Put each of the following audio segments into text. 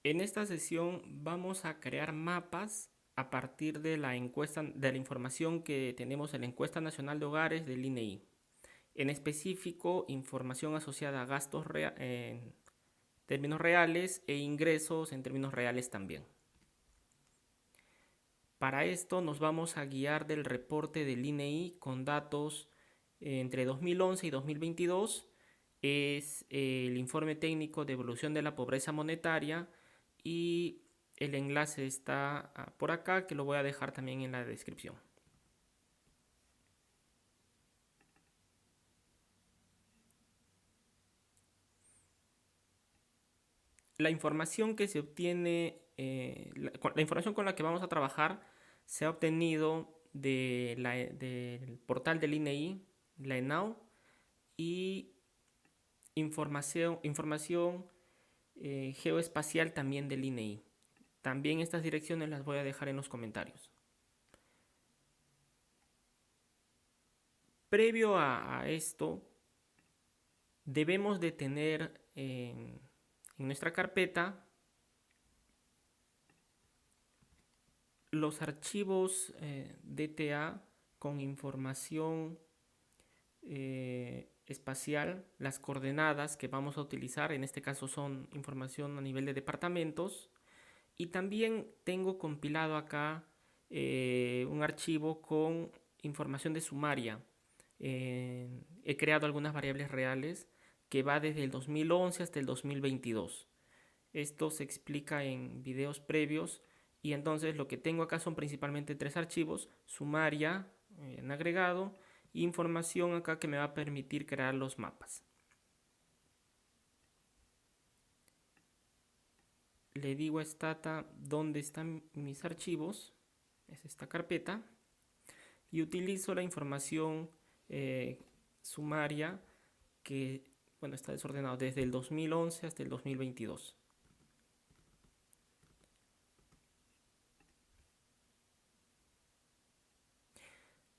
En esta sesión vamos a crear mapas a partir de la información que tenemos en la Encuesta Nacional de Hogares del INEI. En específico, información asociada a gastos en términos reales e ingresos en términos reales también. Para esto nos vamos a guiar del reporte del INEI con datos entre 2011 y 2022. Es el informe técnico de evolución de la pobreza monetaria y el enlace está por acá, que lo voy a dejar también en la descripción. La información que se obtiene, la información con la que vamos a trabajar se ha obtenido del portal del INEI, la ENAU, y información geoespacial también del INEI. También estas direcciones las voy a dejar en los comentarios. Previo a esto, debemos de tener en nuestra carpeta los archivos DTA con información espacial, las coordenadas que vamos a utilizar, en este caso son información a nivel de departamentos, y también tengo compilado acá un archivo con información de sumaria. He creado algunas variables reales que va desde el 2011 hasta el 2022. Esto se explica en videos previos y entonces lo que tengo acá son principalmente tres archivos: sumaria en agregado, información acá que me va a permitir crear los mapas. Le digo a Stata dónde están mis archivos, es esta carpeta, y utilizo la información sumaria que, bueno, está desordenado desde el 2011 hasta el 2022.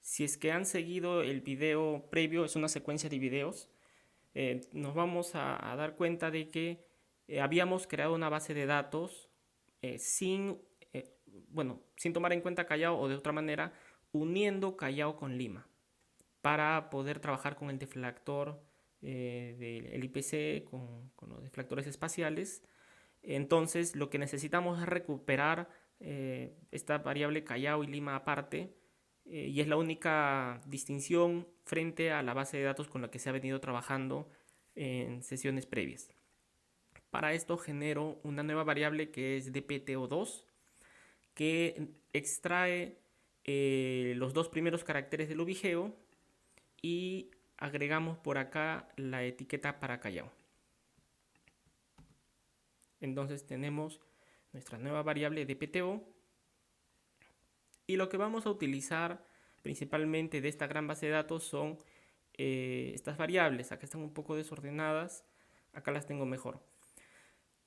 Si es que han seguido el video previo, es una secuencia de videos, nos vamos a dar cuenta de que habíamos creado una base de datos sin, sin tomar en cuenta Callao, o de otra manera, uniendo Callao con Lima para poder trabajar con el deflactor del IPC, con los deflactores espaciales. Entonces lo que necesitamos es recuperar esta variable Callao y Lima aparte, y es la única distinción frente a la base de datos con la que se ha venido trabajando en sesiones previas. Para esto genero una nueva variable que es dpto2, que extrae los dos primeros caracteres del ubigeo y agregamos por acá la etiqueta para Callao. Entonces tenemos nuestra nueva variable dpto, y lo que vamos a utilizar principalmente de esta gran base de datos son estas variables. Acá están un poco desordenadas, acá las tengo mejor.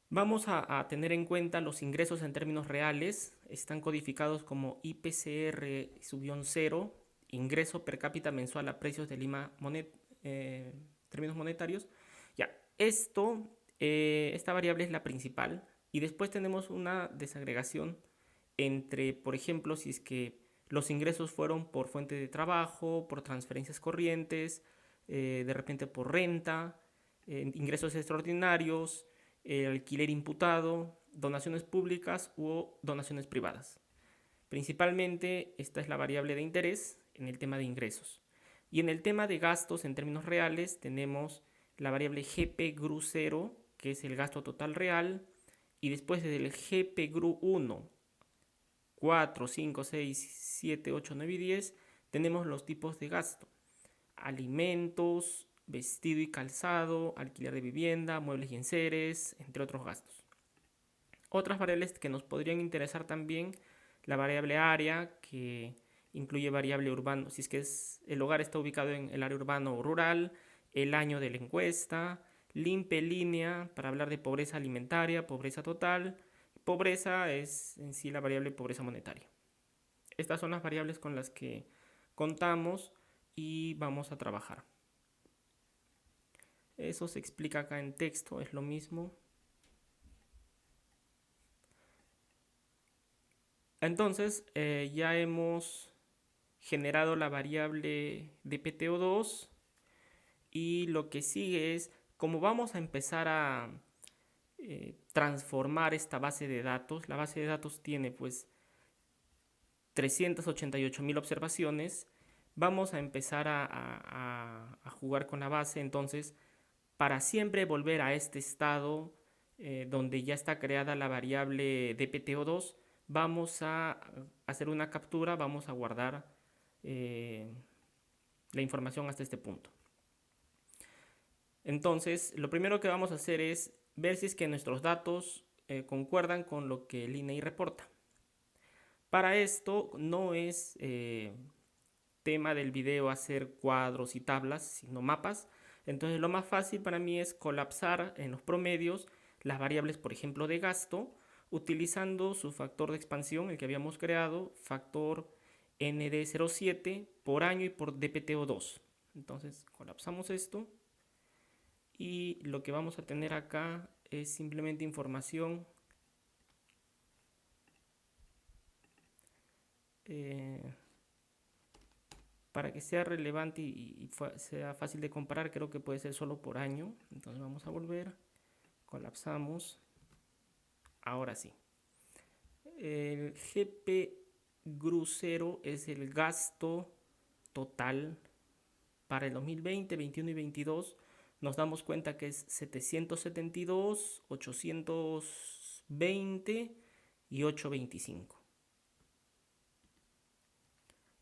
Vamos a tener en cuenta los ingresos en términos reales. Están codificados como IPCR-0, ingreso per cápita mensual a precios de Lima, términos monetarios. Ya, esta variable es la principal, y después tenemos una desagregación entre, por ejemplo, si es que los ingresos fueron por fuente de trabajo, por transferencias corrientes, de repente por renta, ingresos extraordinarios, alquiler imputado, donaciones públicas u donaciones privadas. Principalmente esta es la variable de interés en el tema de ingresos. Y en el tema de gastos en términos reales tenemos la variable GPGRU0, que es el gasto total real, y después del GPGRU1, 4, 5, 6, 7, 8, 9 y 10 tenemos los tipos de gasto: alimentos, vestido y calzado, alquiler de vivienda, muebles y enseres, entre otros gastos. Otras variables que nos podrían interesar también: la variable área, que incluye variable urbano, si es que el hogar está ubicado en el área urbano o rural, el año de la encuesta, LIMPE línea para hablar de pobreza alimentaria, pobreza total. Pobreza es en sí la variable pobreza monetaria. Estas son las variables con las que contamos y vamos a trabajar. Eso se explica acá en texto, es lo mismo. Entonces, ya hemos generado la variable dpto2 y lo que sigue es, como vamos a empezar a transformar esta base de datos, la base de datos tiene pues 388.000 observaciones, vamos a empezar a jugar con la base. Entonces, para siempre volver a este estado donde ya está creada la variable dpto2, vamos a hacer una captura, vamos a guardar eh, la información hasta este punto. Entonces, lo primero que vamos a hacer es ver si es que nuestros datos concuerdan con lo que el INEI reporta. Para esto no es tema del video hacer cuadros y tablas, sino mapas. Entonces lo más fácil para mí es colapsar en los promedios las variables, por ejemplo, de gasto, utilizando su factor de expansión, el que habíamos creado, factor ND07 por año y por DPTO2. Entonces colapsamos esto y lo que vamos a tener acá es simplemente información para que sea relevante y sea fácil de comparar. Creo que puede ser solo por año. Entonces vamos a volver, colapsamos. Ahora sí, el GP grosero es el gasto total para el 2020, 21 y 22. Nos damos cuenta que es 772, 820 y 825.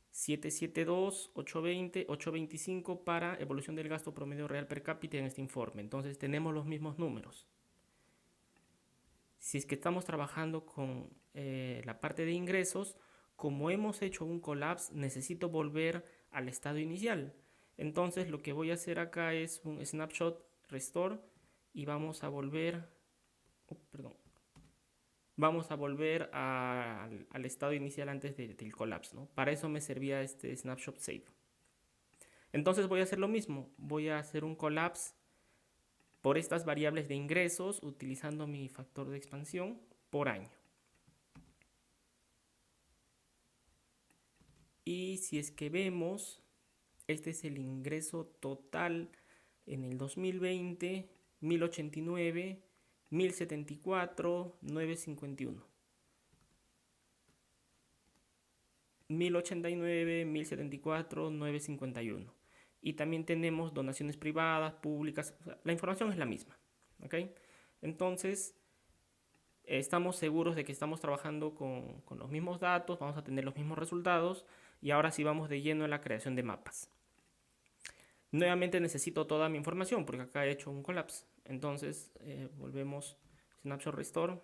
772, 820, 825 para evolución del gasto promedio real per cápita en este informe. Entonces tenemos los mismos números. Si es que estamos trabajando con la parte de ingresos, como hemos hecho un collapse, necesito volver al estado inicial. Entonces lo que voy a hacer acá es un snapshot restore y vamos a volver, vamos a volver al estado inicial antes del collapse, ¿no? Para eso me servía este snapshot save. Entonces voy a hacer lo mismo, voy a hacer un collapse por estas variables de ingresos utilizando mi factor de expansión por año. Y si es que vemos, este es el ingreso total en el 2020, 1089, 1074, 951. 1089, 1074, 951. Y también tenemos donaciones privadas, públicas, o sea, la información es la misma. ¿Okay? Entonces, estamos seguros de que estamos trabajando con los mismos datos, vamos a tener los mismos resultados y ahora sí vamos de lleno en la creación de mapas. Nuevamente necesito toda mi información porque acá he hecho un collapse. Entonces volvemos snapshot restore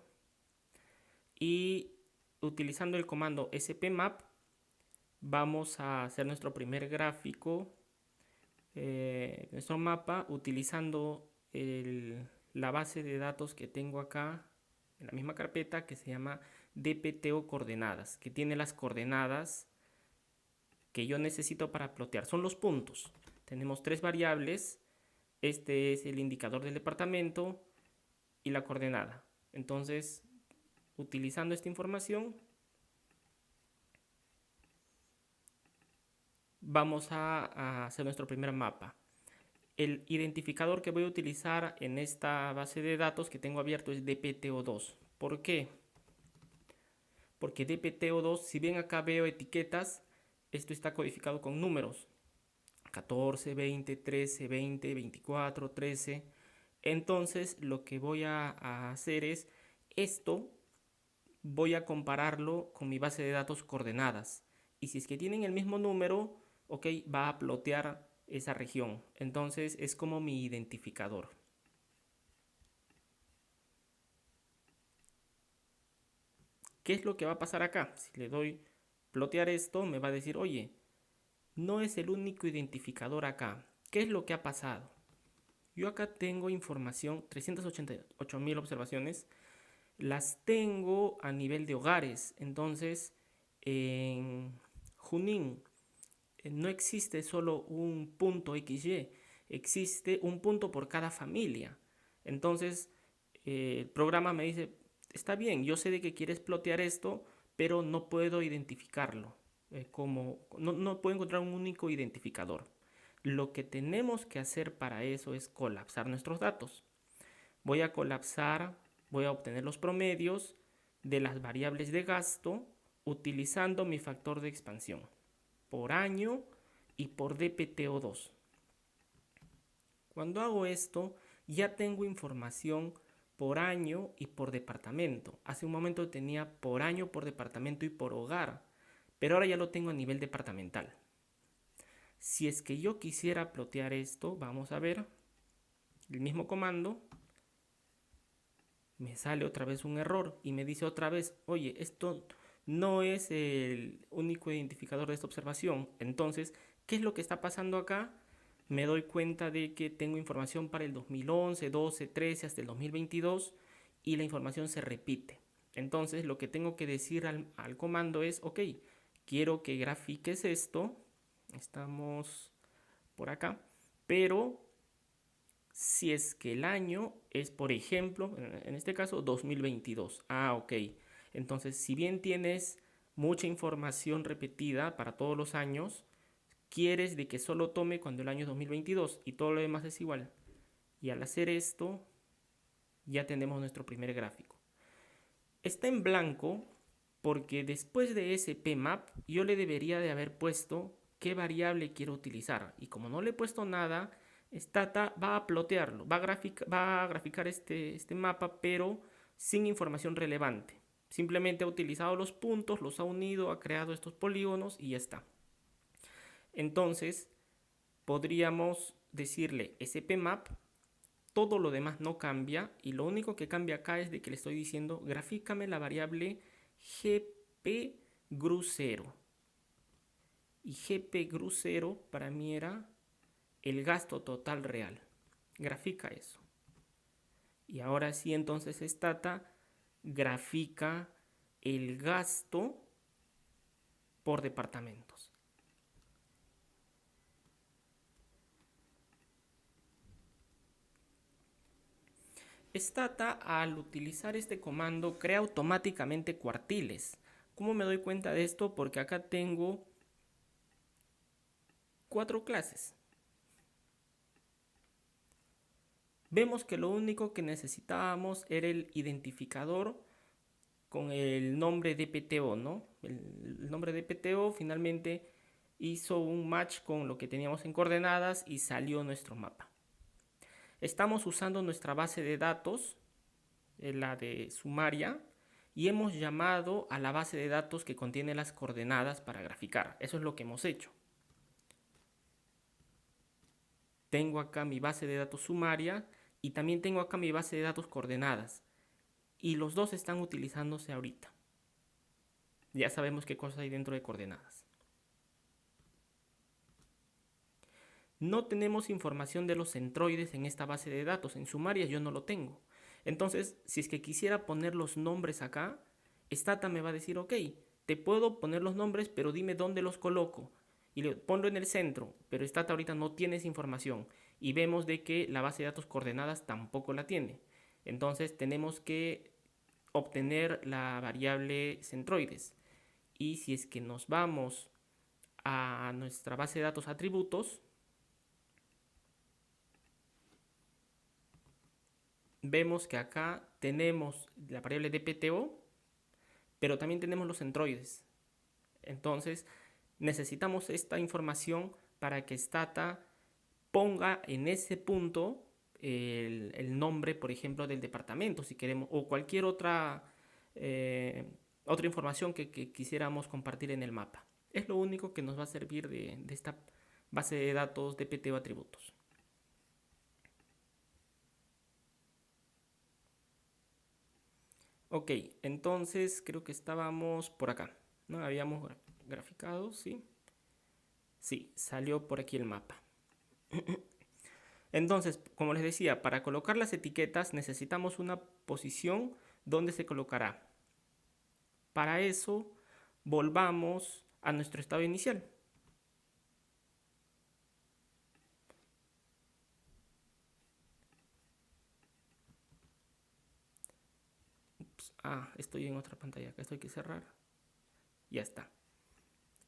y utilizando el comando spmap vamos a hacer nuestro primer gráfico, nuestro mapa utilizando la base de datos que tengo acá en la misma carpeta que se llama dpto coordenadas, que tiene las coordenadas que yo necesito para plotear. Son los puntos. Tenemos tres variables. Este es el indicador del departamento y la coordenada. Entonces, utilizando esta información, vamos a hacer nuestro primer mapa. El identificador que voy a utilizar en esta base de datos que tengo abierto es dpto2. ¿Por qué? Porque dpto2, si bien acá veo etiquetas, esto está codificado con números. 14, 20, 13, 20, 24, 13. Entonces lo que voy a hacer es esto, voy a compararlo con mi base de datos coordenadas. Y si es que tienen el mismo número, ok, va a plotear esa región. Entonces es como mi identificador. ¿Qué es lo que va a pasar acá? Si le doy plotear esto, me va a decir, oye, no es el único identificador acá. ¿Qué es lo que ha pasado? Yo acá tengo información, 388.000 observaciones, las tengo a nivel de hogares. Entonces, en Junín no existe solo un punto XY, existe un punto por cada familia. Entonces, el programa me dice, está bien, yo sé de que quieres plotear esto, pero no puedo identificarlo. No puedo encontrar un único identificador. Lo que tenemos que hacer para eso es colapsar nuestros datos. Voy a obtener los promedios de las variables de gasto utilizando mi factor de expansión por año y por DPTO2. Cuando hago esto, ya tengo información por año y por departamento. Hace un momento tenía por año, por departamento y por hogar, pero ahora ya lo tengo a nivel departamental. Si es que yo quisiera plotear esto, vamos a ver el mismo comando. Me sale otra vez un error y me dice otra vez, oye, esto no es el único identificador de esta observación. Entonces, ¿qué es lo que está pasando acá? Me doy cuenta de que tengo información para el 2011, 12, 13 hasta el 2022 y la información se repite. Entonces, lo que tengo que decir al comando es, ok, quiero que grafiques esto. Estamos por acá, pero si es que el año es, por ejemplo, en este caso 2022. Ah, ok. Entonces, si bien tienes mucha información repetida para todos los años, quieres de que solo tome cuando el año es 2022 y todo lo demás es igual. Y al hacer esto, ya tenemos nuestro primer gráfico. Está en blanco porque después de ese PMAP yo le debería de haber puesto qué variable quiero utilizar. Y como no le he puesto nada, Stata va a plotearlo, va a graficar este mapa, pero sin información relevante. Simplemente ha utilizado los puntos, los ha unido, ha creado estos polígonos y ya está. Entonces, podríamos decirle SPMap, todo lo demás no cambia y lo único que cambia acá es de que le estoy diciendo grafícame la variable GPGRU0. Y GPGRU0 para mí era el gasto total real. Grafica eso. Y ahora sí, entonces Stata grafica el gasto por departamentos. Stata, al utilizar este comando, crea automáticamente cuartiles. ¿Cómo me doy cuenta de esto? Porque acá tengo 4 clases. Vemos que lo único que necesitábamos era el identificador con el nombre DPTO, ¿no? El nombre DPTO finalmente hizo un match con lo que teníamos en coordenadas y salió nuestro mapa. Estamos usando nuestra base de datos, la de Sumaria, y hemos llamado a la base de datos que contiene las coordenadas para graficar. Eso es lo que hemos hecho. Tengo acá mi base de datos Sumaria y también tengo acá mi base de datos coordenadas. Y los dos están utilizándose ahorita. Ya sabemos qué cosa hay dentro de coordenadas. No tenemos información de los centroides en esta base de datos. En Sumaria yo no lo tengo. Entonces, si es que quisiera poner los nombres acá, Stata me va a decir, ok, te puedo poner los nombres, pero dime dónde los coloco. Y le ponlo en el centro, pero Stata ahorita no tiene esa información. Y vemos de que la base de datos coordenadas tampoco la tiene. Entonces tenemos que obtener la variable centroides. Y si es que nos vamos a nuestra base de datos atributos, vemos que acá tenemos la variable DPTO, pero también tenemos los centroides. Entonces necesitamos esta información para que Stata ponga en ese punto el nombre, por ejemplo, del departamento, si queremos, o cualquier otra información que quisiéramos compartir en el mapa. Es lo único que nos va a servir de esta base de datos DPTO atributos. Ok, entonces creo que estábamos por acá, ¿no? Habíamos graficado, ¿sí? Sí, salió por aquí el mapa. Entonces, como les decía, para colocar las etiquetas necesitamos una posición donde se colocará. Para eso, volvamos a nuestro estado inicial. Ups, estoy en otra pantalla, que esto hay que cerrar. Ya está.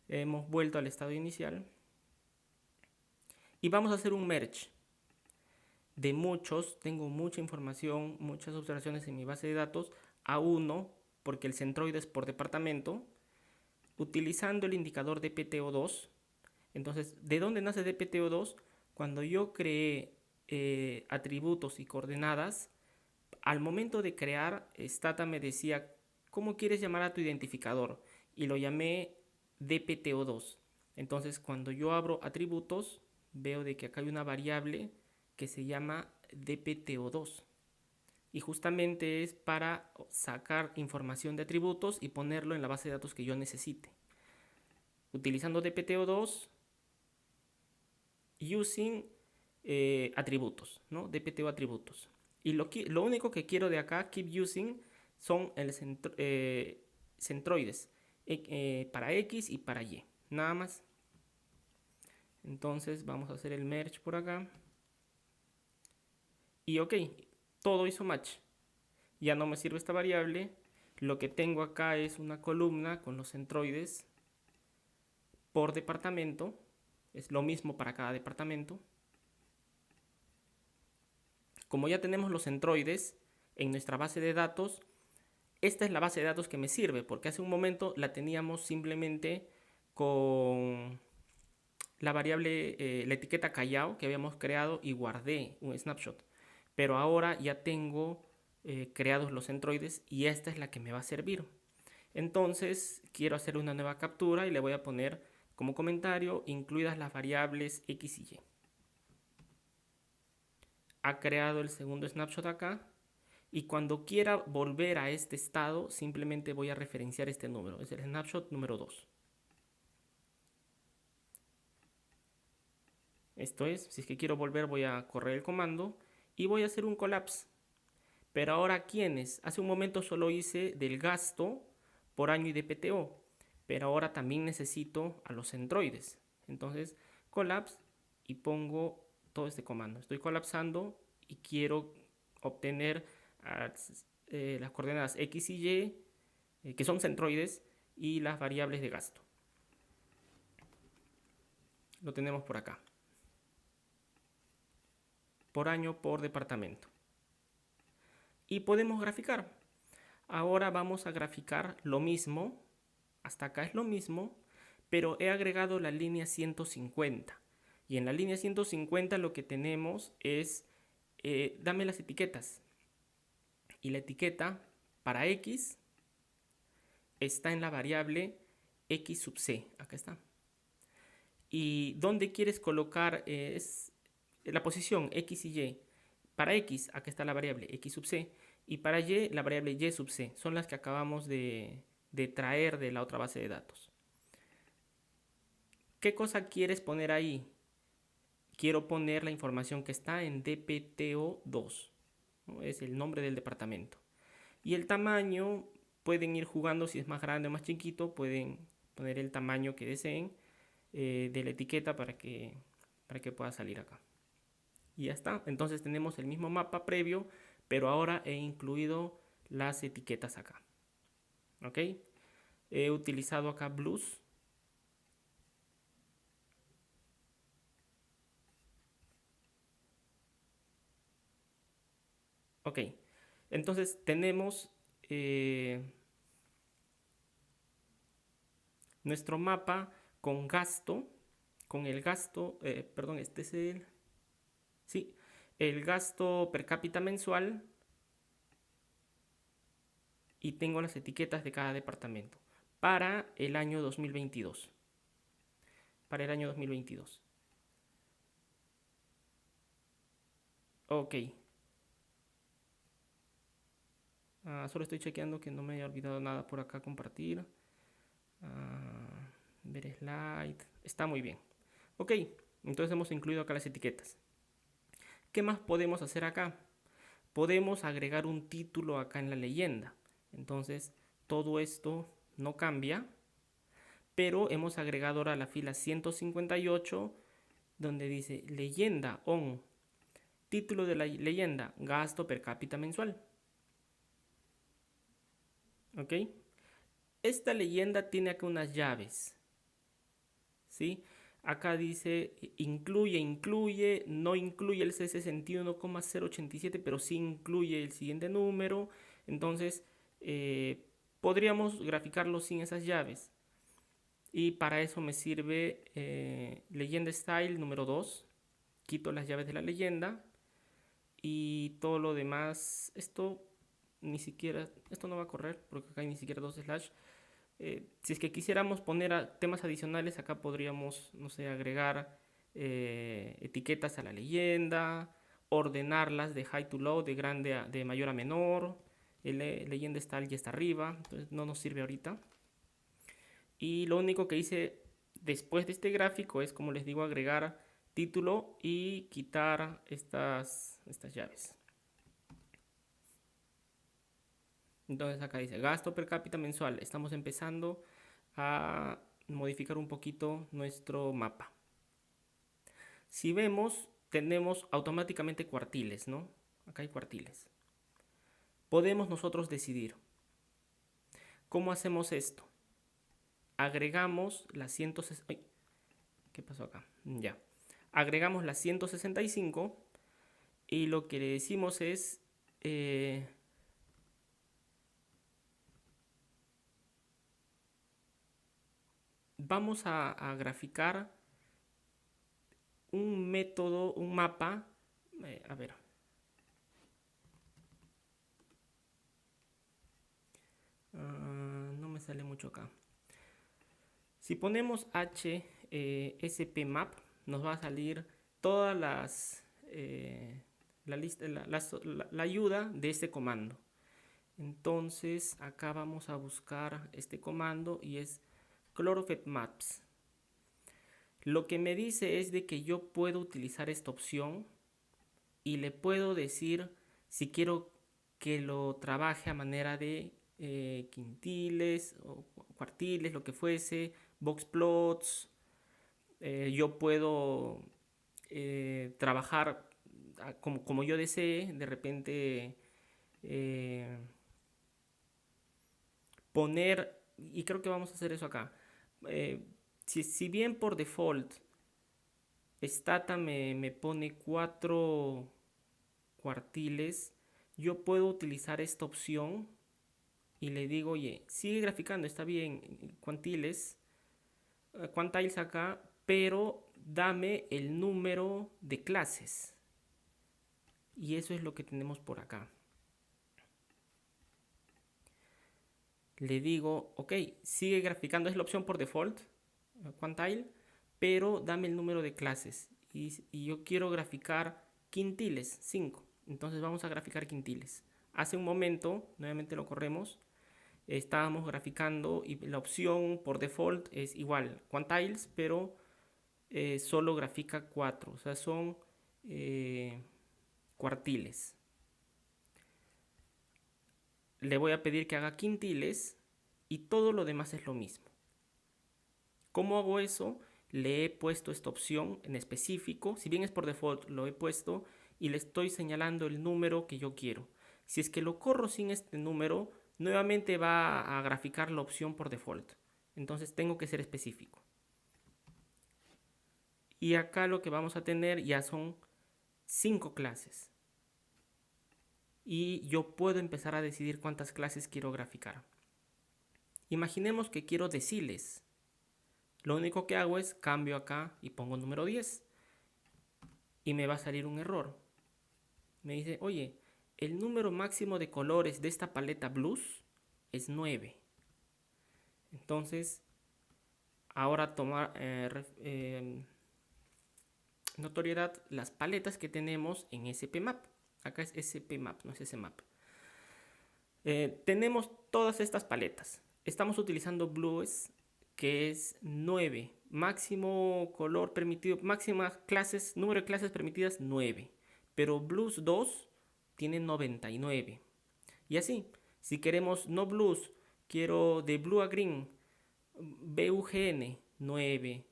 Hemos vuelto al estado inicial. Y vamos a hacer un merge de muchos. Tengo mucha información, muchas observaciones en mi base de datos a uno, porque el centroide es por departamento, utilizando el indicador DPTO2. Entonces, ¿de dónde nace DPTO2? Cuando yo creé atributos y coordenadas, al momento de crear, Stata me decía, ¿cómo quieres llamar a tu identificador? Y lo llamé DPTO2. Entonces, cuando yo abro atributos, veo de que acá hay una variable que se llama DPTO2. Y justamente es para sacar información de atributos y ponerlo en la base de datos que yo necesite. Utilizando DPTO2, using atributos, ¿no? DPTO atributos. Y lo único que quiero de acá, keep using, son el centroides para X y para Y. Nada más. Entonces vamos a hacer el merge por acá. Y ok, todo hizo match. Ya no me sirve esta variable. Lo que tengo acá es una columna con los centroides por departamento. Es lo mismo para cada departamento. Como ya tenemos los centroides en nuestra base de datos, esta es la base de datos que me sirve, porque hace un momento la teníamos simplemente con la variable, la etiqueta Callao que habíamos creado y guardé un snapshot. Pero ahora ya tengo creados los centroides y esta es la que me va a servir. Entonces quiero hacer una nueva captura y le voy a poner como comentario incluidas las variables X y Y. Ha creado el segundo snapshot acá. Y cuando quiera volver a este estado, simplemente voy a referenciar este número. Es el snapshot número 2. Esto es, si es que quiero volver, voy a correr el comando y voy a hacer un collapse. Pero ahora, ¿quiénes? Hace un momento solo hice del gasto por año y DPTO. Pero ahora también necesito a los centroides. Entonces, collapse y pongo todo este comando. Estoy colapsando y quiero obtener las coordenadas X y Y, que son centroides, y las variables de gasto. Lo tenemos por acá. Por año, por departamento. Y podemos graficar. Ahora vamos a graficar lo mismo. Hasta acá es lo mismo, pero he agregado la línea 150. Y en la línea 150 lo que tenemos es, dame las etiquetas. Y la etiqueta para X está en la variable X sub C. Acá está. Y donde quieres colocar es la posición X y Y. Para X, acá está la variable X sub C. Y para Y, la variable Y sub C. Son las que acabamos de traer de la otra base de datos. ¿Qué cosa quieres poner ahí? Quiero poner la información que está en DPTO2. ¿No? Es el nombre del departamento. Y el tamaño, pueden ir jugando si es más grande o más chiquito. Pueden poner el tamaño que deseen de la etiqueta para que pueda salir acá. Y ya está. Entonces tenemos el mismo mapa previo, pero ahora he incluido las etiquetas acá. ¿Ok? He utilizado acá blues. Ok. Entonces tenemos nuestro mapa con gasto, con el gasto, perdón, este es el, sí, el gasto per cápita mensual, y tengo las etiquetas de cada departamento para el año 2022. Para el año 2022. Ok. Solo estoy chequeando que no me haya olvidado nada por acá compartir. Ver slide. Está muy bien. Ok, entonces hemos incluido acá las etiquetas. ¿Qué más podemos hacer acá? Podemos agregar un título acá en la leyenda. Entonces, todo esto no cambia, pero hemos agregado ahora la fila 158, donde dice leyenda on. Título de la leyenda, gasto per cápita mensual. ¿Ok? esta leyenda tiene acá unas llaves, ¿sí? Acá dice incluye, no incluye el C61,087, pero sí incluye el siguiente número. Entonces, podríamos graficarlo sin esas llaves. Y para eso me sirve leyenda style número 2. Quito las llaves de la leyenda y todo lo demás. Esto ni siquiera, esto no va a correr porque acá hay ni siquiera dos slash. Si es que quisiéramos poner temas adicionales, acá podríamos, no sé, agregar etiquetas a la leyenda, ordenarlas de high to low, de mayor a menor. Leyenda style ya está arriba, entonces no nos sirve ahorita. Y lo único que hice después de este gráfico es, como les digo, agregar título y quitar estas llaves. Entonces acá dice gasto per cápita mensual. Estamos empezando a modificar un poquito nuestro mapa. Si vemos, tenemos automáticamente cuartiles, ¿no? Acá hay cuartiles. Podemos nosotros decidir. ¿Cómo hacemos esto? Agregamos las 160. ¿Qué pasó acá? Ya. Agregamos las 165 y lo que le decimos es vamos a graficar un método, un mapa. A ver. No me sale mucho acá. Si ponemos HSPMap, nos va a salir todas la ayuda de este comando. Entonces acá vamos a buscar este comando y es Chlorophet Maps. Lo que me dice es de que yo puedo utilizar esta opción y le puedo decir si quiero que lo trabaje a manera de quintiles o cuartiles, lo que fuese, box plots. Yo puedo trabajar como yo desee, de repente poner, y creo que vamos a hacer eso acá. Si bien por default Stata me pone 4 cuartiles, yo puedo utilizar esta opción y le digo, oye, sigue graficando, está bien, quantiles acá, pero dame el número de clases. Y eso es lo que tenemos por acá. Le digo, ok, sigue graficando, es la opción por default, quantile, pero dame el número de clases. Y yo quiero graficar quintiles, 5. Entonces vamos a graficar quintiles. Hace un momento, nuevamente lo corremos, estábamos graficando y la opción por default es igual, quantiles, pero solo grafica 4, o sea, son cuartiles. Le voy a pedir que haga quintiles y todo lo demás es lo mismo. ¿Cómo hago eso? Le he puesto esta opción en específico, si bien es por default, lo he puesto y le estoy señalando el número que yo quiero. Si es que lo corro sin este número, nuevamente va a graficar la opción por default. Entonces tengo que ser específico. Y acá lo que vamos a tener ya son 5 clases. Y yo puedo empezar a decidir cuántas clases quiero graficar. Imaginemos que quiero deciles. Lo único que hago es cambio acá y pongo número 10. Y me va a salir un error. Me dice, oye, el número máximo de colores de esta paleta blues es 9. Entonces, ahora tomar notoriedad las paletas que tenemos en SPMap. Acá es SPMap, no es SMap. Tenemos todas estas paletas. Estamos utilizando blues, que es 9. Máximo color permitido, máximas clases, número de clases permitidas 9. Pero blues 2 tiene 99. Y así, si queremos no blues, quiero de blue a green, BUGN 9.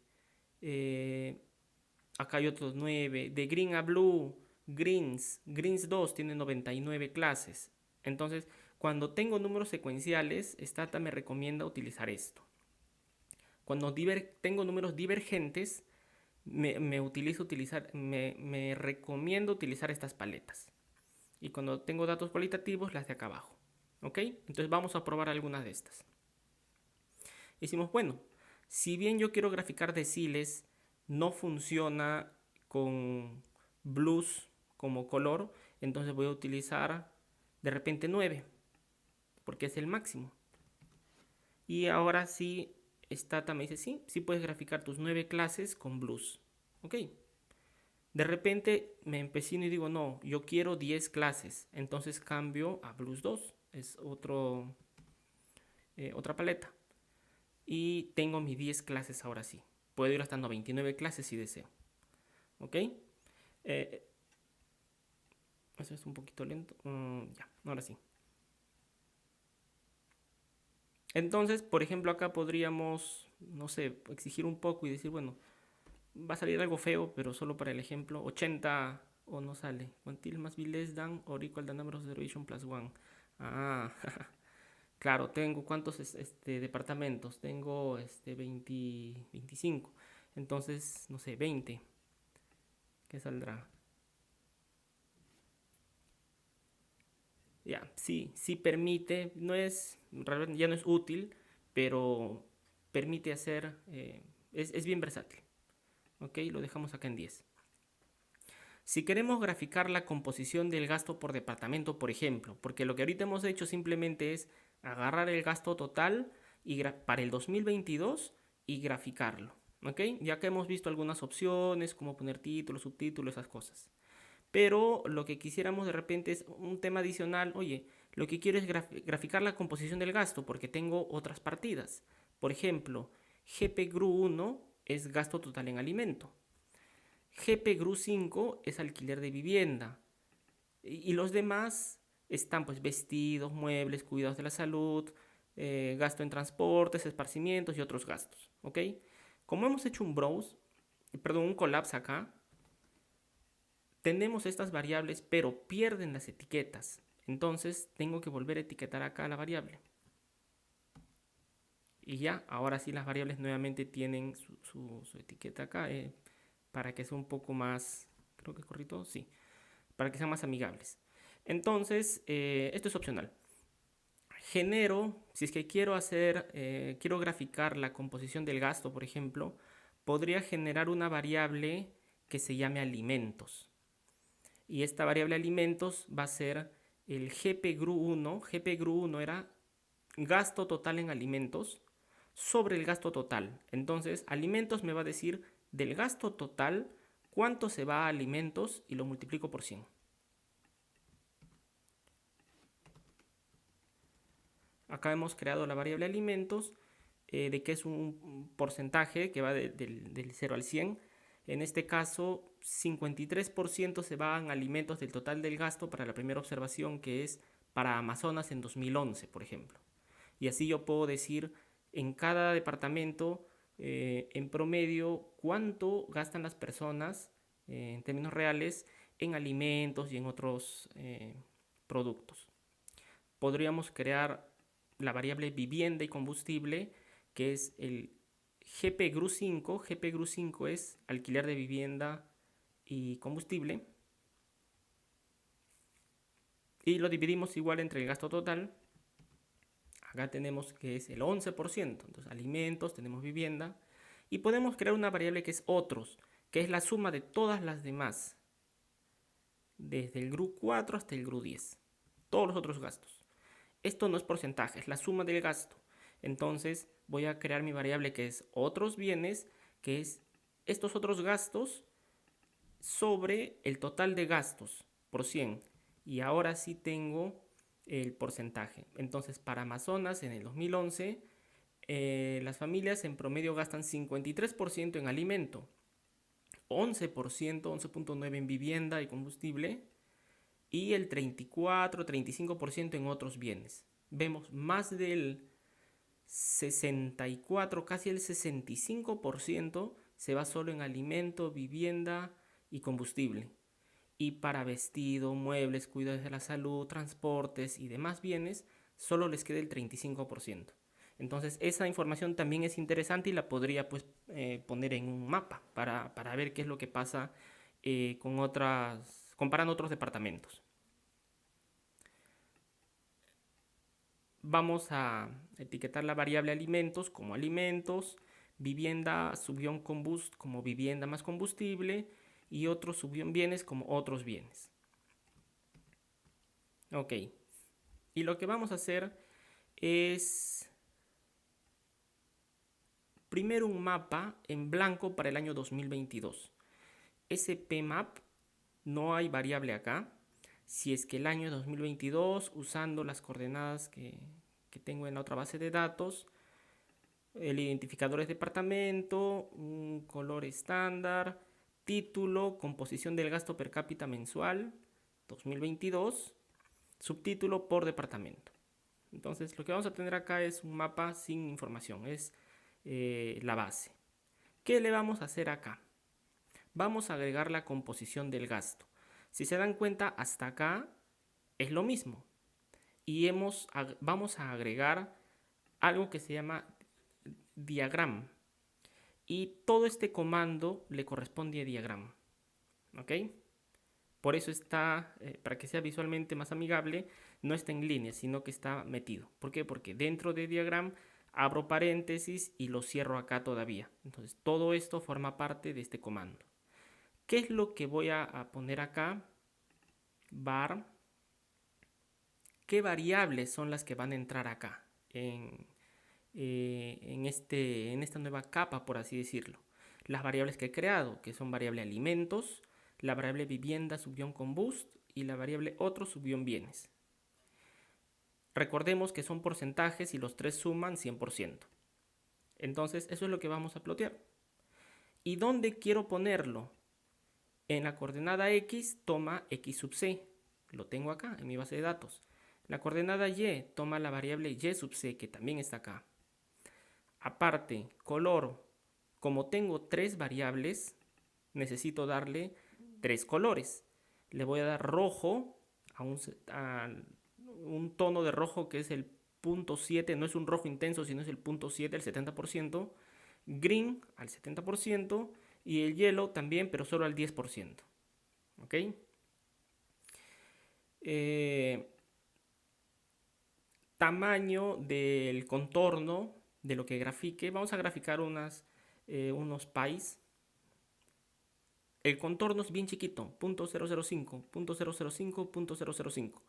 Acá hay otros 9. De green a blue, greens 2 tiene 99 clases. Entonces, Cuando tengo números secuenciales, Stata me recomienda utilizar esto. Cuando tengo números divergentes, me recomiendo utilizar estas paletas. Y cuando tengo datos cualitativos, las de acá abajo. ¿Ok? Entonces vamos a probar algunas de estas. Decimos, bueno, si bien yo quiero graficar deciles, no funciona con blues como color, entonces voy a utilizar de repente 9, porque es el máximo. Y ahora sí, Stata me dice, sí puedes graficar tus 9 clases con blues. Ok. De repente me empecino y digo, no, yo quiero 10 clases. Entonces cambio a blues 2. Es otra paleta. Y tengo mis 10 clases ahora sí. Puedo ir hasta 99 clases si deseo. ¿Ok? Eso es un poquito lento. Ya, ahora sí. Entonces, por ejemplo, acá podríamos, no sé, exigir un poco y decir, bueno, va a salir algo feo, pero solo para el ejemplo, 80 o no sale. Until must be less than or equal the number of derivation plus 1. Ah, claro, tengo cuántos departamentos, tengo 25. Entonces, no sé, 20. ¿Qué saldrá? Ya, sí permite, realmente ya no es útil, pero permite hacer, es bien versátil. Ok, lo dejamos acá en 10. Si queremos graficar la composición del gasto por departamento, por ejemplo, porque lo que ahorita hemos hecho simplemente es agarrar el gasto total para el 2022 y graficarlo. ¿Ok? Ya que hemos visto algunas opciones, como poner títulos, subtítulos, esas cosas. Pero lo que quisiéramos de repente es un tema adicional. Oye, lo que quiero es graficar la composición del gasto porque tengo otras partidas. Por ejemplo, GPGRU 1 es gasto total en alimento. GPGRU 5 es alquiler de vivienda. Y los demás están pues vestidos, muebles, cuidados de la salud, gasto en transportes, esparcimientos y otros gastos. ¿Ok? Como hemos hecho un collapse acá, tenemos estas variables pero pierden las etiquetas. Entonces tengo que volver a etiquetar acá la variable. Y ya, ahora sí las variables nuevamente tienen su etiqueta acá para que sea un poco más, creo que es correcto, sí, para que sean más amigables. Entonces, esto es opcional. Si es que quiero graficar la composición del gasto, por ejemplo, podría generar una variable que se llame alimentos. Y esta variable alimentos va a ser el GPGRU1. GPGRU1 era gasto total en alimentos sobre el gasto total. Entonces, alimentos me va a decir del gasto total cuánto se va a alimentos y lo multiplico por 100. Acá hemos creado la variable alimentos, de que es un porcentaje que va del 0 al 100. En este caso, 53% se van alimentos del total del gasto para la primera observación, que es para Amazonas en 2011, por ejemplo. Y así yo puedo decir en cada departamento, en promedio, cuánto gastan las personas en términos reales en alimentos y en otros productos. Podríamos crear la variable vivienda y combustible, que es el GPGRU5. GPGRU5 es alquiler de vivienda y combustible. Y lo dividimos igual entre el gasto total. Acá tenemos que es el 11%. Entonces, alimentos, tenemos vivienda. Y podemos crear una variable que es otros, que es la suma de todas las demás. Desde el GRU 4 hasta el GRU 10. Todos los otros gastos. Esto no es porcentaje, es la suma del gasto. Entonces voy a crear mi variable que es otros bienes, que es estos otros gastos sobre el total de gastos por 100. Y ahora sí tengo el porcentaje. Entonces para Amazonas en el 2011 las familias en promedio gastan 53% en alimento, 11%, 11.9% en vivienda y combustible, y el 34-35% en otros bienes. Vemos más del 64, casi el 65% se va solo en alimento, vivienda y combustible. y para vestido, muebles, cuidados de la salud, transportes y demás bienes, solo les queda el 35%. Entonces esa información también es interesante y la podría pues poner en un mapa para ver qué es lo que pasa con otras, comparando otros departamentos. Vamos a etiquetar la variable alimentos como alimentos, vivienda subguión combust como vivienda más combustible y otros subguión bienes como otros bienes. Ok, y lo que vamos a hacer es primero un mapa en blanco para el año 2022. Ese PMAP no hay variable acá. Si es que el año 2022, usando las coordenadas que tengo en la otra base de datos, el identificador es departamento, un color estándar, título, composición del gasto per cápita mensual 2022, subtítulo por departamento. Entonces lo que vamos a tener acá es un mapa sin información, es la base. ¿Qué le vamos a hacer acá? Vamos a agregar la composición del gasto. Si se dan cuenta, hasta acá es lo mismo. Y vamos a agregar algo que se llama diagram. Y todo este comando le corresponde a diagram. ¿Ok? Por eso está, para que sea visualmente más amigable, no está en línea, sino que está metido. ¿Por qué? Porque dentro de diagram abro paréntesis y lo cierro acá todavía. Entonces todo esto forma parte de este comando. ¿Qué es lo que voy a poner acá? Var. ¿Qué variables son las que van a entrar acá? En esta nueva capa, por así decirlo. Las variables que he creado, que son variable alimentos, la variable vivienda subguión combust y la variable otro subguión bienes. Recordemos que son porcentajes y los tres suman 100%. Entonces eso es lo que vamos a plotear. ¿Y dónde quiero ponerlo? En la coordenada x toma x sub c. Lo tengo acá en mi base de datos. La coordenada y toma la variable y sub c, que también está acá. Aparte, color, como tengo tres variables, necesito darle tres colores. Le voy a dar rojo a un tono de rojo que es el 0.7, no es un rojo intenso, sino es el 0.7, el 70%. Green al 70% y el yellow también, pero solo al 10%. ¿Ok? Tamaño del contorno de lo que grafique. Vamos a graficar unos pies. El contorno es bien chiquito, 0.005, 0.005, 0.005.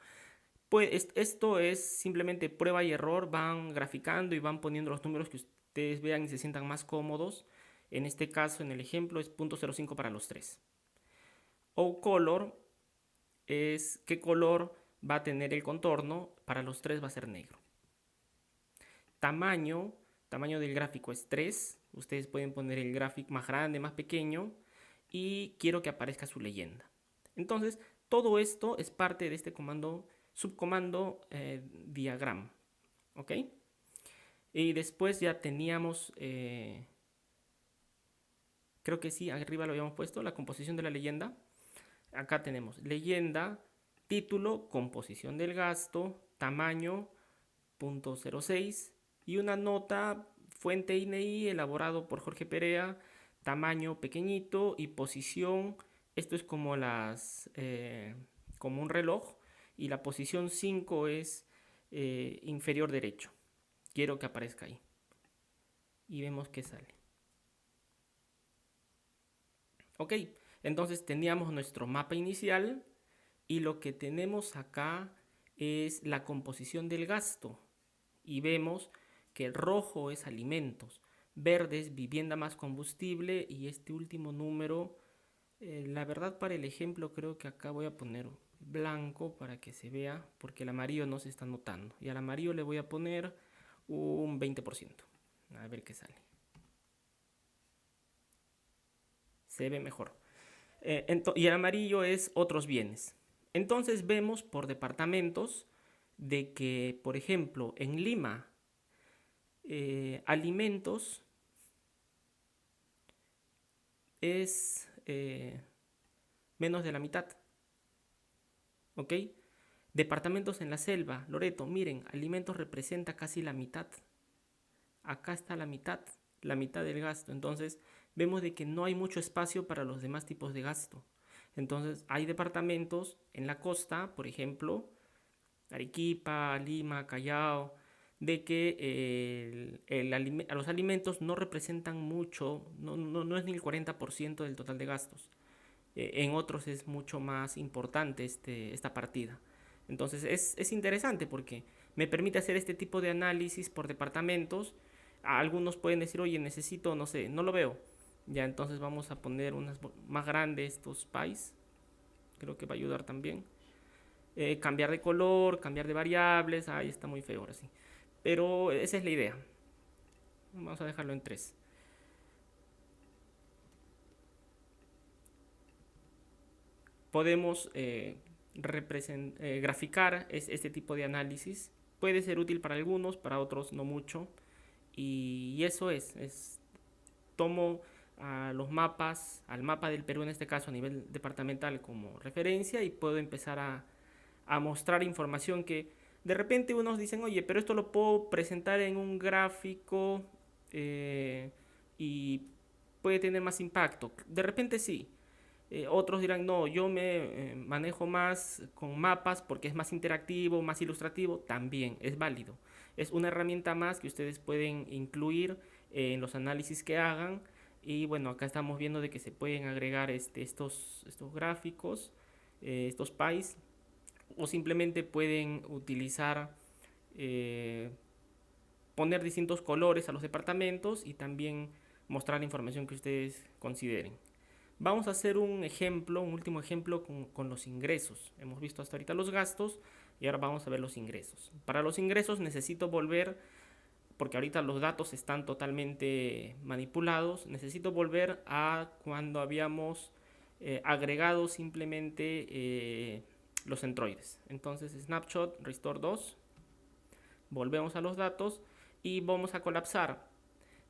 Pues esto es simplemente prueba y error, van graficando y van poniendo los números que ustedes vean y se sientan más cómodos. En este caso, en el ejemplo, es 0.05 para los tres. O color es qué color va a tener el contorno, para los tres va a ser negro. Tamaño del gráfico es 3. Ustedes pueden poner el gráfico más grande, más pequeño. Y quiero que aparezca su leyenda. Entonces, todo esto es parte de este comando, subcomando diagram. ¿Ok? Y después ya teníamos, creo que sí, arriba lo habíamos puesto, la composición de la leyenda. Acá tenemos leyenda, título, composición del gasto, tamaño, 0.06 y una nota, fuente INEI elaborado por Jorge Perea, tamaño pequeñito y posición. Esto es como como un reloj y la posición 5 es inferior derecho. Quiero que aparezca ahí y vemos qué sale. Ok, entonces teníamos nuestro mapa inicial y lo que tenemos acá es la composición del gasto y vemos que el rojo es alimentos, verde es vivienda más combustible y este último número, la verdad para el ejemplo creo que acá voy a poner blanco para que se vea porque el amarillo no se está notando y al amarillo le voy a poner un 20%, a ver qué sale. Se ve mejor. Y el amarillo es otros bienes. Entonces vemos por departamentos de que, por ejemplo, en Lima, alimentos es menos de la mitad. ¿ok? Departamentos en la selva, Loreto, miren, alimentos representa casi la mitad. Acá está la mitad del gasto. Entonces, vemos de que no hay mucho espacio para los demás tipos de gasto. Entonces, hay departamentos en la costa, por ejemplo, Arequipa, Lima, Callao, de que los alimentos no representan mucho, no es ni el 40% del total de gastos. En otros es mucho más importante esta partida. Entonces es interesante porque me permite hacer este tipo de análisis por departamentos. Algunos pueden decir, oye, necesito, no sé, no lo veo. Ya, entonces vamos a poner unas más grandes, estos pies. Creo que va a ayudar también. Cambiar de color, cambiar de variables. Ahí está muy feo ahora sí. Pero esa es la idea. Vamos a dejarlo en 3. Podemos graficar este tipo de análisis. Puede ser útil para algunos, para otros no mucho. Y eso tomo a los mapas, al mapa del Perú en este caso a nivel departamental como referencia y puedo empezar a mostrar información que de repente unos dicen, oye, pero esto lo puedo presentar en un gráfico y puede tener más impacto. De repente sí. Otros dirán, no, yo me manejo más con mapas porque es más interactivo, más ilustrativo. También es válido. Es una herramienta más que ustedes pueden incluir en los análisis que hagan. Y bueno, acá estamos viendo de que se pueden agregar estos gráficos, estos pies, o simplemente pueden utilizar, eh, poner distintos colores a los departamentos y también mostrar la información que ustedes consideren. Vamos a hacer un ejemplo, un último ejemplo con los ingresos. Hemos visto hasta ahorita los gastos y ahora vamos a ver los ingresos. Para los ingresos necesito volver, porque ahorita los datos están totalmente manipulados, necesito volver a cuando habíamos agregado simplemente los centroides. Entonces, snapshot, restore 2, volvemos a los datos y vamos a colapsar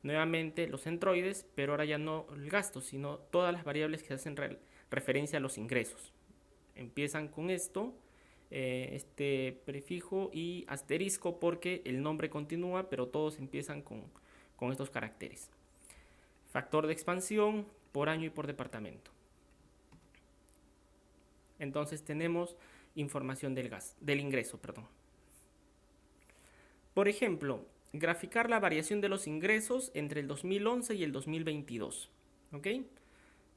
nuevamente los centroides, pero ahora ya no el gasto, sino todas las variables que hacen referencia a los ingresos. Empiezan con esto, este prefijo y asterisco porque el nombre continúa, pero todos empiezan con estos caracteres. Factor de expansión por año y por departamento. Entonces tenemos información del ingreso, perdón. Por ejemplo, graficar la variación de los ingresos entre el 2011 y el 2022. ¿Ok?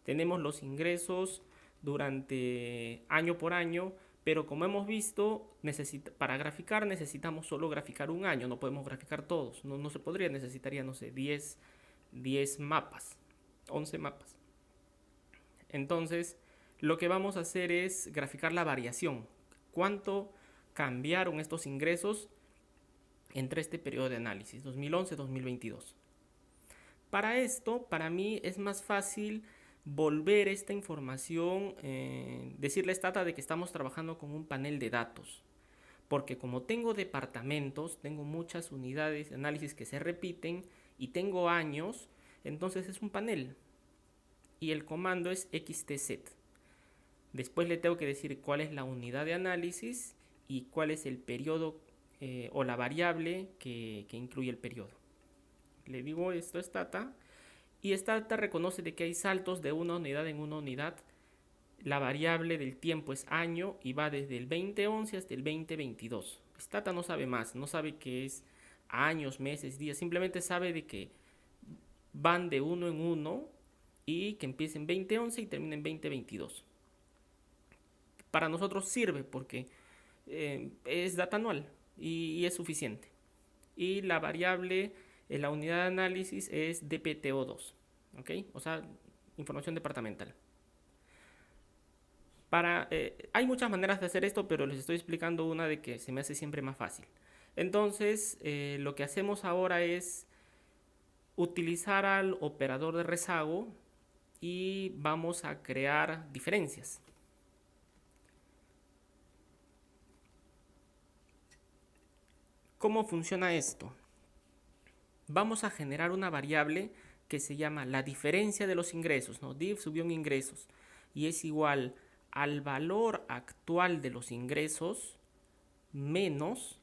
Tenemos los ingresos durante año por año, pero como hemos visto, para graficar necesitamos solo graficar un año, no podemos graficar todos. No se podría, necesitaría, no sé, 10 mapas, 11 mapas. Entonces, lo que vamos a hacer es graficar la variación. ¿Cuánto cambiaron estos ingresos entre este periodo de análisis, 2011-2022? Para esto, para mí es más fácil volver esta información, decirle a Stata de que estamos trabajando con un panel de datos. Porque como tengo departamentos, tengo muchas unidades de análisis que se repiten y tengo años, entonces es un panel. Y el comando es xtset. Después le tengo que decir cuál es la unidad de análisis y cuál es el periodo o la variable que incluye el periodo. Le digo esto a Stata y Stata reconoce de que hay saltos de una unidad en una unidad. La variable del tiempo es año y va desde el 2011 hasta el 2022. Stata no sabe más, no sabe qué es años, meses, días, simplemente sabe de que van de uno en uno y que empieza en 2011 y termina en 2022. Para nosotros sirve porque es data anual y es suficiente. Y la variable en la unidad de análisis es DPTO2, ¿ok? O sea, información departamental. Hay muchas maneras de hacer esto, pero les estoy explicando una de que se me hace siempre más fácil. Entonces, lo que hacemos ahora es utilizar al operador de rezago y vamos a crear diferencias. ¿Cómo funciona esto? Vamos a generar una variable que se llama la diferencia de los ingresos, ¿no? Div subió en ingresos y es igual al valor actual de los ingresos menos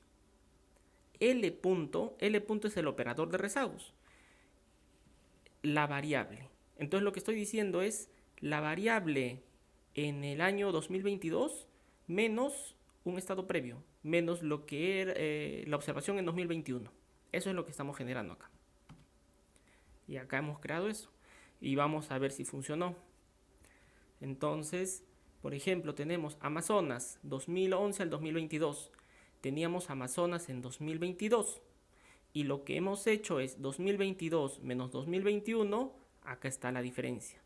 L punto. L punto es el operador de rezagos, la variable. Entonces lo que estoy diciendo es la variable en el año 2022 menos un estado previo, menos lo que era la observación en 2021. Eso es lo que estamos generando acá. Y acá hemos creado eso. Y vamos a ver si funcionó. Entonces, por ejemplo, tenemos Amazonas 2011 al 2022. Teníamos Amazonas en 2022. Y lo que hemos hecho es 2022 menos 2021. Acá está la diferencia.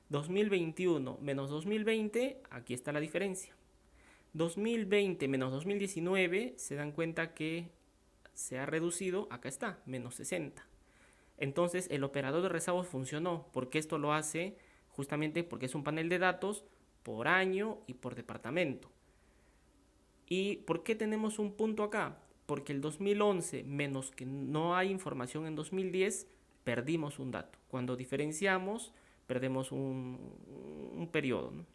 2021 menos 2020. Aquí está la diferencia. 2020 menos 2019. Se dan cuenta que se ha reducido. Acá está, menos 60. Entonces el operador de rezagos funcionó, porque esto lo hace justamente porque es un panel de datos por año y por departamento. ¿Y por qué tenemos un punto acá? Porque el 2011 menos que no hay información en 2010, perdimos un dato. Cuando diferenciamos, perdemos un periodo, ¿no?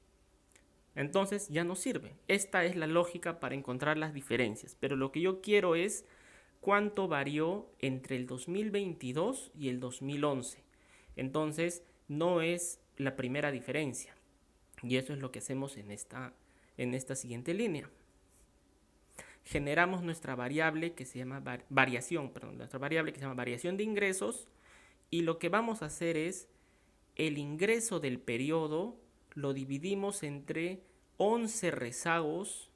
Entonces ya no sirve. Esta es la lógica para encontrar las diferencias. Pero lo que yo quiero es cuánto varió entre el 2022 y el 2011. Entonces, no es la primera diferencia. Y eso es lo que hacemos en esta siguiente línea. Generamos nuestra variable que se llama variación de ingresos, y lo que vamos a hacer es el ingreso del periodo lo dividimos entre 11 rezagos,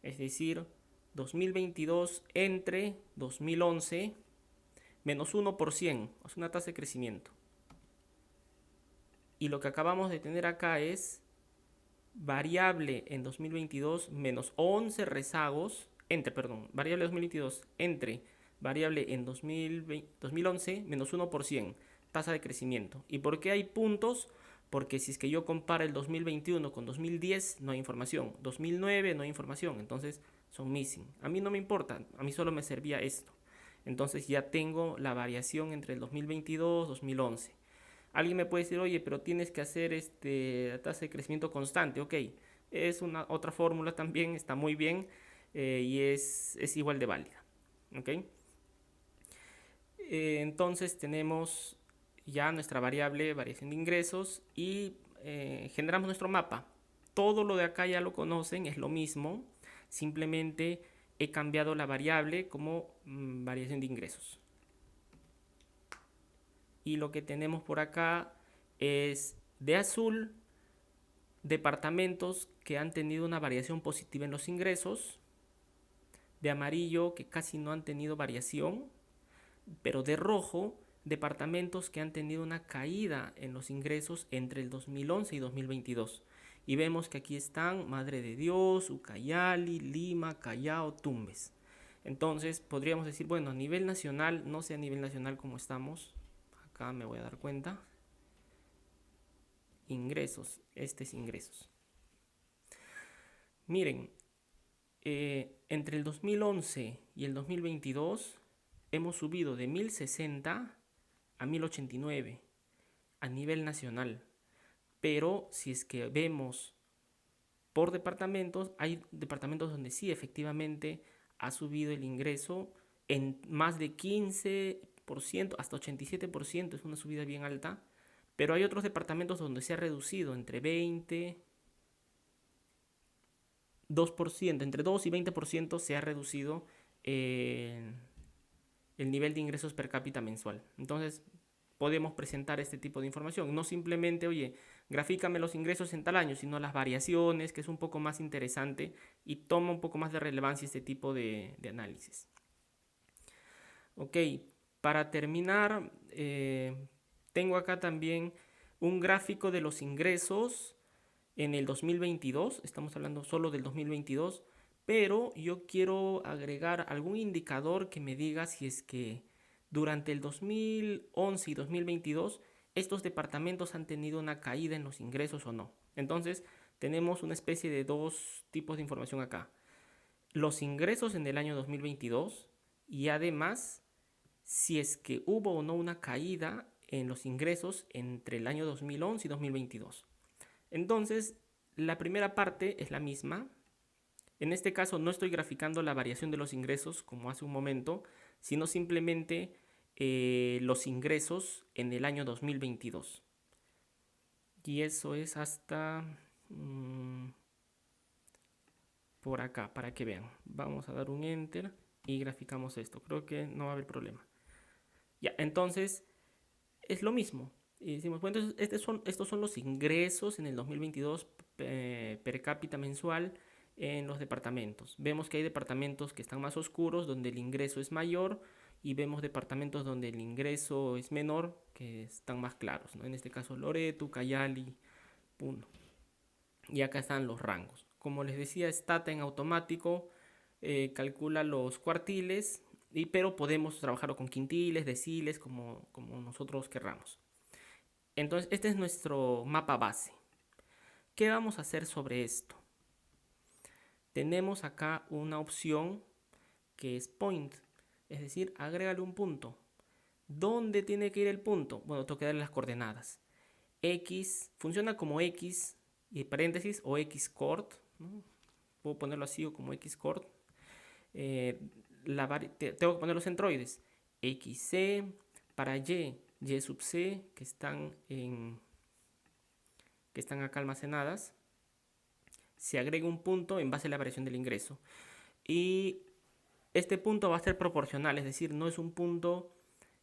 es decir, 2022 entre 2011 menos 1%, es una tasa de crecimiento. Y lo que acabamos de tener acá es variable en 2022 menos 11 rezagos, variable 2022 entre variable en 2011 menos 1%, tasa de crecimiento. ¿Y por qué hay puntos? Porque si es que yo comparo el 2021 con 2010, no hay información. 2009 no hay información, entonces son missing. A mí no me importa, a mí solo me servía esto. Entonces ya tengo la variación entre el 2022 y 2011. Alguien me puede decir, oye, pero tienes que hacer tasa de crecimiento constante. Ok, es una otra fórmula también, está muy bien, y es igual de válida. Ok, entonces tenemos ya nuestra variable variación de ingresos y generamos nuestro mapa. Todo lo de acá ya lo conocen, es lo mismo, simplemente he cambiado la variable como variación de ingresos. Y lo que tenemos por acá es de azul departamentos que han tenido una variación positiva en los ingresos, de amarillo que casi no han tenido variación, pero de rojo departamentos que han tenido una caída en los ingresos entre el 2011 y 2022. Y vemos que aquí están Madre de Dios, Ucayali, Lima, Callao, Tumbes. Entonces podríamos decir, bueno, a nivel nacional, no sé a nivel nacional cómo estamos. Acá me voy a dar cuenta. Ingresos, este es ingresos. Miren, entre el 2011 y el 2022 hemos subido de 1060 a 1089 a nivel nacional. Pero si es que vemos por departamentos, hay departamentos donde sí efectivamente ha subido el ingreso en más de 15%, hasta 87%, es una subida bien alta. Pero hay otros departamentos donde se ha reducido entre 20, 2%, entre 2 y 20% se ha reducido el nivel de ingresos per cápita mensual. Entonces, podemos presentar este tipo de información. No simplemente, oye, grafícame los ingresos en tal año, sino las variaciones, que es un poco más interesante y toma un poco más de relevancia este tipo de análisis. Ok, para terminar, tengo acá también un gráfico de los ingresos en el 2022. Estamos hablando solo del 2022, pero yo quiero agregar algún indicador que me diga si es que durante el 2011 y 2022 estos departamentos han tenido una caída en los ingresos o no. Entonces tenemos una especie de dos tipos de información acá. Los ingresos en el año 2022 y además si es que hubo o no una caída en los ingresos entre el año 2011 y 2022. Entonces La primera parte es la misma. En este caso no estoy graficando la variación de los ingresos como hace un momento, sino simplemente los ingresos en el año 2022. Y eso es hasta por acá, para que vean. Vamos a dar un enter y graficamos esto. Creo que no va a haber problema. Ya, entonces es lo mismo. Y decimos, bueno, entonces estos son los ingresos en el 2022 per cápita mensual en los departamentos. Vemos que hay departamentos que están más oscuros, donde el ingreso es mayor, y vemos departamentos donde el ingreso es menor, que están más claros, ¿no? En este caso Loreto, Cayali, Puno. Y acá están los rangos. Como les decía, Stata en automático calcula los cuartiles, pero podemos trabajarlo con quintiles, deciles, como nosotros querramos. Entonces, este es nuestro mapa base. ¿Qué vamos a hacer sobre esto? Tenemos acá una opción que es point, es decir, agrégale un punto. ¿Dónde tiene que ir el punto? Bueno, tengo que darle las coordenadas. X funciona como X y paréntesis o X coord, ¿no? Puedo ponerlo así o como X coord. Tengo que poner los centroides. XC para Y sub C, que están acá almacenadas. Se agrega un punto en base a la variación del ingreso. Y este punto va a ser proporcional, es decir, no es un punto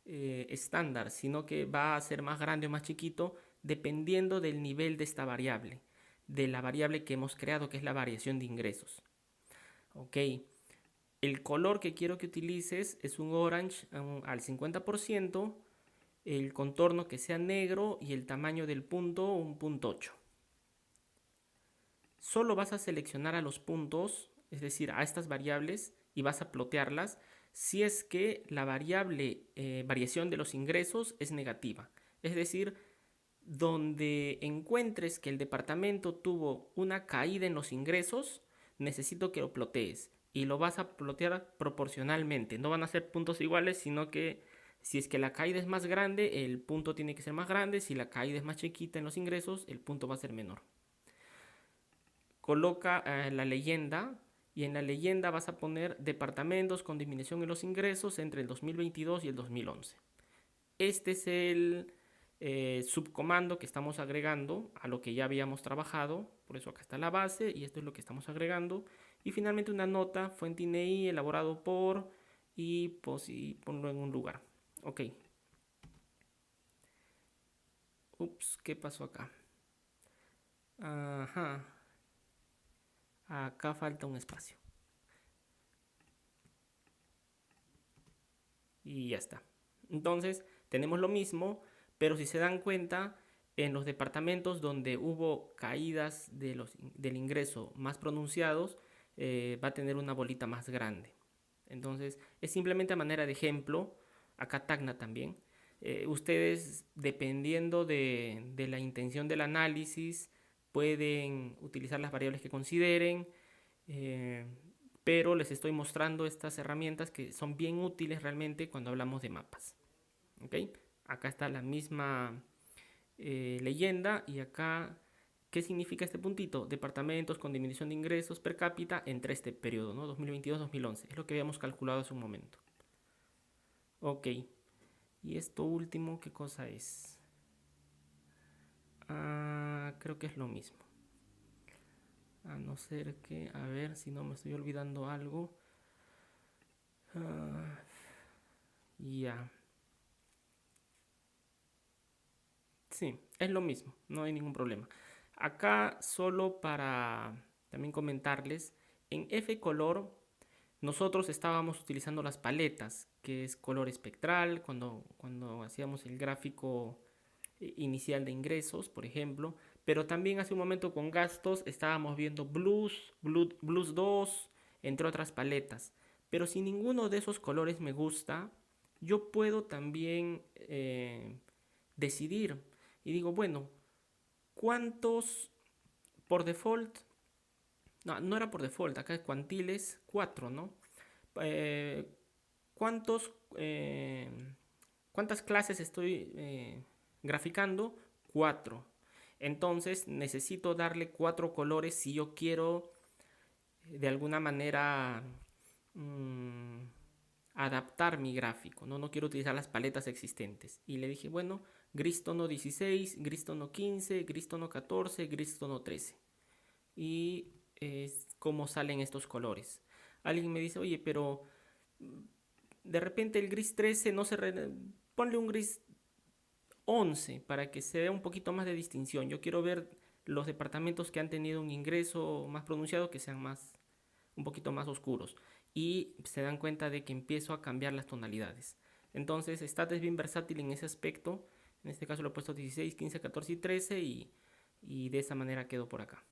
estándar, sino que va a ser más grande o más chiquito dependiendo del nivel de esta variable, de la variable que hemos creado, que es la variación de ingresos. Ok, el color que quiero que utilices es un orange al 50%, el contorno que sea negro y el tamaño del punto un punto 8. Solo vas a seleccionar a los puntos, es decir, a estas variables, y vas a plotearlas si es que la variable variación de los ingresos es negativa. Es decir, donde encuentres que el departamento tuvo una caída en los ingresos, necesito que lo plotees. Y lo vas a plotear proporcionalmente. No van a ser puntos iguales, sino que si es que la caída es más grande, el punto tiene que ser más grande. Si la caída es más chiquita en los ingresos, el punto va a ser menor. Coloca la leyenda y en la leyenda vas a poner departamentos con disminución en los ingresos entre el 2022 y el 2011. Este es el subcomando que estamos agregando a lo que ya habíamos trabajado. Por eso acá está la base y esto es lo que estamos agregando. Y finalmente una nota, fuente INEI, elaborado por, y ponlo en un lugar. Ok. Ups, ¿qué pasó acá? Ajá. Acá falta un espacio. Y ya está. Entonces, tenemos lo mismo, pero si se dan cuenta, en los departamentos donde hubo caídas del ingreso más pronunciados, va a tener una bolita más grande. Entonces, es simplemente a manera de ejemplo, acá Tacna también. Ustedes, dependiendo de la intención del análisis, pueden utilizar las variables que consideren. eh, pero les estoy mostrando estas herramientas que son bien útiles realmente cuando hablamos de mapas. ¿Ok? Acá está la misma leyenda y acá, ¿qué significa este puntito? Departamentos con disminución de ingresos per cápita entre este periodo, ¿no? 2022-2011. Es lo que habíamos calculado hace un momento. Ok. Y esto último, ¿qué cosa es? Creo que es lo mismo. A no ser que, a ver si no me estoy olvidando algo. Ya. Sí, es lo mismo, no hay ningún problema. Acá solo para también comentarles, en F color nosotros estábamos utilizando las paletas, que es color espectral, cuando hacíamos el gráfico inicial de ingresos, por ejemplo, pero también hace un momento con gastos estábamos viendo blues 2, entre otras paletas. Pero si ninguno de esos colores me gusta, yo puedo también decidir y digo, bueno, ¿cuántos por default? No, no era por default, acá es cuantiles 4, ¿no? Eh, ¿Cuántos, ¿Cuántas clases estoy graficando? 4. Entonces necesito darle 4 colores si yo quiero de alguna manera mm, adaptar mi gráfico, ¿no? No quiero utilizar las paletas existentes. Y le dije, bueno, gris tono 16, gris tono 15, gris tono 14, gris tono 13. Y cómo salen estos colores. Alguien me dice, oye, pero de repente el gris 13 no se... Ponle un gris 11 para que se vea un poquito más de distinción. Yo quiero ver los departamentos que han tenido un ingreso más pronunciado que sean más, un poquito más oscuros. Y se dan cuenta de que empiezo a cambiar las tonalidades. Entonces, Stat es bien versátil en ese aspecto. En este caso lo he puesto 16, 15, 14 y 13 y de esa manera quedo por acá.